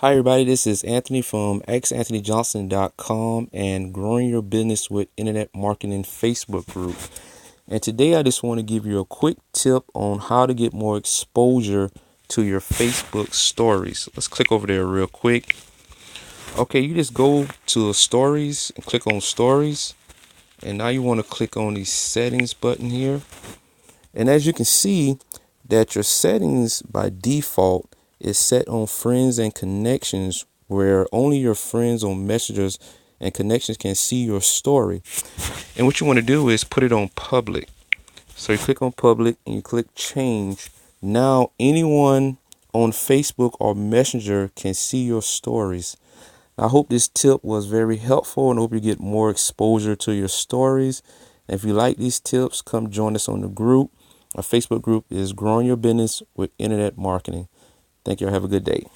Hi, everybody. This is Anthony from xanthonyjohnson.com and Growing Your Business with Internet Marketing Facebook group. And today I just want to give you a quick tip on how to get more exposure to your Facebook stories. Let's click over there real quick. Okay, you just go to stories and click on stories. And now you want to click on the settings button here. And as you can see that your settings by default is set on friends and connections, where only your friends on messengers and connections can see your story. And what you want to do is put it on public. So you click on public and you click change. Now anyone on Facebook or Messenger can see your stories. I hope this tip was very helpful and hope you get more exposure to your stories. And if you like these tips, come join us on the group. Our Facebook group is Growing Your Business with Internet Marketing. Thank you. Have a good day.